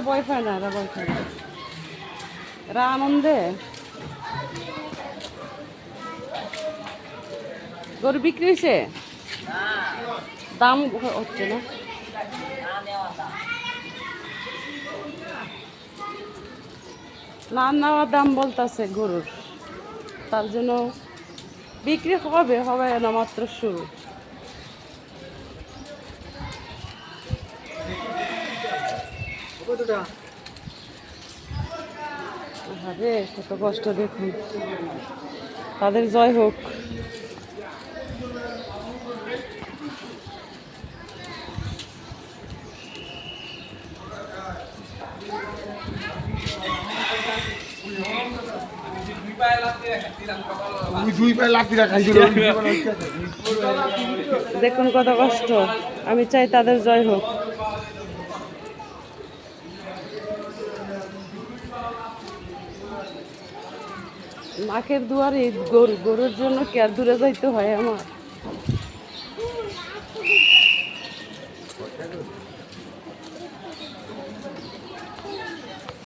এরা ভয় পায় না, এরা ভয় পায় না, এরা আনন্দে। গরু বিক্রি হয়েছে, দাম হচ্ছে না, না নেওয়ার দাম বলতেছে গরুর, তার জন্য বিক্রি হবে, হবে না, মাত্র শুরু। আরে কত কষ্ট দেখুন, তাদের জয় হোক। দেখুন কত কষ্ট, আমি চাই তাদের জয় হোক। নাকের দুয়ারে গরু, গরুর জন্য কি আর দূরে যাইতে হয় আমার?